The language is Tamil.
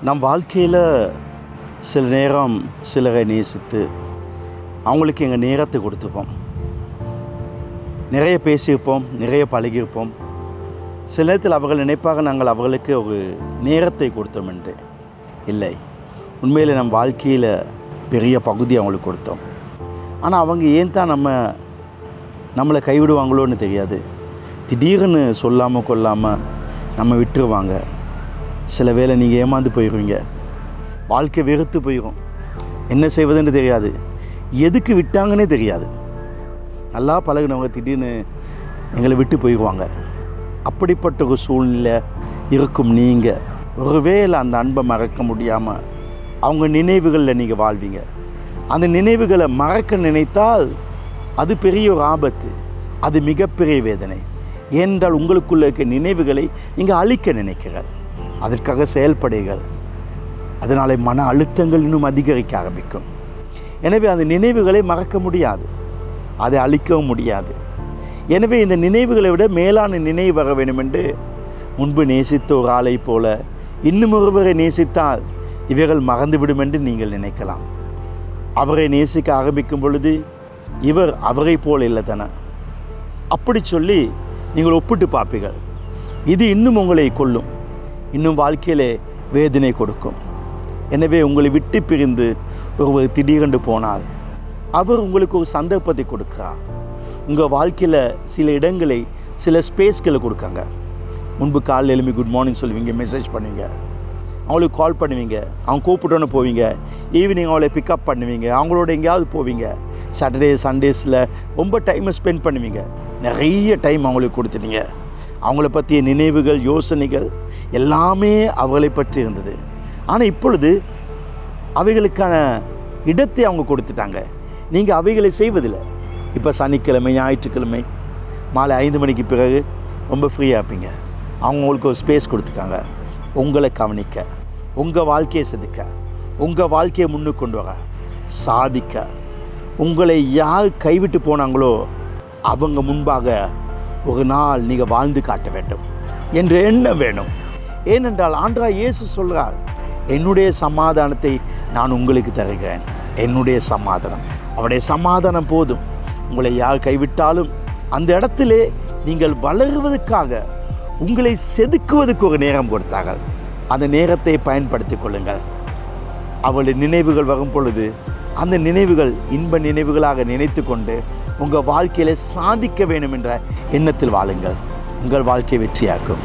நம் வாழ்க்கையில் சில நேரம் சிலரை நேசித்து அவங்களுக்கு எங்கள் நேரத்தை கொடுத்துப்போம். நிறைய பேசியிருப்போம், நிறைய பழகியிருப்போம். சில நேரத்தில் அவர்கள் நினைப்பாக நாங்கள் அவர்களுக்கு ஒரு நேரத்தை கொடுத்தோம் என்று. இல்லை, உண்மையில் நம் வாழ்க்கையில் பெரிய பகுதி அவங்களுக்கு கொடுத்தோம். ஆனால் அவங்க ஏன் தான் நம்மளை கைவிடுவாங்களோன்னு தெரியாது. திடீர்னு சொல்லாமல் கொள்ளாமல் நம்ம விட்டுருவாங்க. சில வேளை நீங்கள் ஏமாந்து போயிடுவீங்க, வாழ்க்கை வெறுத்து போயிடும், என்ன செய்வதுன்னு தெரியாது, எதுக்கு விட்டாங்கன்னே தெரியாது. நல்லா பழகினவங்க திடீர்னு எங்களை விட்டு போயிடுவாங்க. அப்படிப்பட்ட ஒரு சூழ்நிலை இருக்கும். நீங்கள் ஒருவேளை அந்த அன்பை மறக்க முடியாமல் அவங்க நினைவுகளில் நீங்கள் வாழ்வீங்க. அந்த நினைவுகளை மறக்க நினைத்தால் அது பெரிய ஒரு ஆபத்து, அது மிகப்பெரிய வேதனை. ஏனென்றால் உங்களுக்குள்ள இருக்க நினைவுகளை நீங்கள் அழிக்க நினைக்கிறீர்கள், அதற்காக செயல்படுங்கள். அதனாலே மன அழுத்தங்கள் இன்னும் அதிகரிக்க ஆரம்பிக்கும். எனவே அந்த நினைவுகளை மறக்க முடியாது, அதை அழிக்கவும் முடியாது. எனவே இந்த நினைவுகளை விட மேலான நினைவு வர வேண்டும் என்று முன்பு நேசித்த ஒரு ஆளை போல இன்னும் ஒருவரை நேசித்தால் இவைகள் மறந்துவிடும் என்று நீங்கள் நினைக்கலாம். அவரை நேசிக்க ஆரம்பிக்கும் பொழுது இவர் அவரை போல் இல்லை தானே, அப்படி சொல்லி நீங்கள் ஒப்பிட்டு பார்ப்பீர்கள். இது இன்னும் உங்களை கொல்லும், இன்னும் வாழ்க்கையிலே வேதனை கொடுக்கும். எனவே உங்களை விட்டு பிரிந்து ஒருவர் திடீரென்று போனால் அவர் உங்களுக்கு ஒரு சந்தர்ப்பத்தை கொடுக்குறார். உங்கள் வாழ்க்கையில் சில இடங்களை, சில ஸ்பேஸ்களை கொடுக்காங்க. முன்பு காலையில் எழுப்பி குட் மார்னிங் சொல்லுவீங்க, மெசேஜ் பண்ணுவீங்க, அவங்களுக்கு கால் பண்ணுவீங்க, அவங்க கூப்பிட்டோன்னு போவீங்க, ஈவினிங் அவளை பிக்கப் பண்ணுவீங்க, அவங்களோட எங்கேயாவது போவீங்க. சாட்டர்டே சண்டேஸில் ரொம்ப டைமை ஸ்பெண்ட் பண்ணுவீங்க. நிறைய டைம் அவங்களுக்கு கொடுத்துட்டீங்க. அவங்கள பற்றிய நினைவுகள், யோசனைகள் எல்லாமே அவர்களை பற்றி இருந்தது. ஆனால் இப்பொழுது அவைகளுக்கான இடத்தை அவங்க கொடுத்துட்டாங்க. நீங்கள் அவைகளை செய்வதில்லை. இப்போ சனிக்கிழமை, ஞாயிற்றுக்கிழமை மாலை 5 மணிக்கு பிறகு ரொம்ப ஃப்ரீயாக இருப்பீங்க. அவங்களுக்கு ஒரு ஸ்பேஸ் கொடுத்துருக்காங்க உங்களை கவனிக்க, உங்கள் வாழ்க்கையை செதுக்க, உங்கள் வாழ்க்கையை முன்னுக்கு கொண்டு வர, சாதிக்க. உங்களை யார் கைவிட்டு போனாங்களோ அவங்க முன்பாக ஒரு நாள் நீங்கள் வாழ்ந்து காட்ட வேண்டும் என்ற எண்ணம் வேணும். ஏனென்றால் ஆண்டவராகிய இயேசு சொல்கிறார், என்னுடைய சமாதானத்தை நான் உங்களுக்கு தருகிறேன், என்னுடைய சமாதானம். அவருடைய சமாதானம் போதும். உங்களை யார் கைவிட்டாலும் அந்த இடத்திலே நீங்கள் வளருவதற்காக, உங்களை செதுக்குவதற்கு ஒரு நேரம் கொடுத்தார்கள். அந்த நேரத்தை பயன்படுத்தி கொள்ளுங்கள். அவளுடைய நினைவுகள் வரும் பொழுது அந்த நினைவுகள் இன்ப நினைவுகளாக நினைத்து கொண்டு உங்கள் வாழ்க்கையில் சாதிக்க வேண்டும் என்ற எண்ணத்தில் வாழுங்கள். உங்கள் வாழ்க்கை வெற்றியாக்கும்.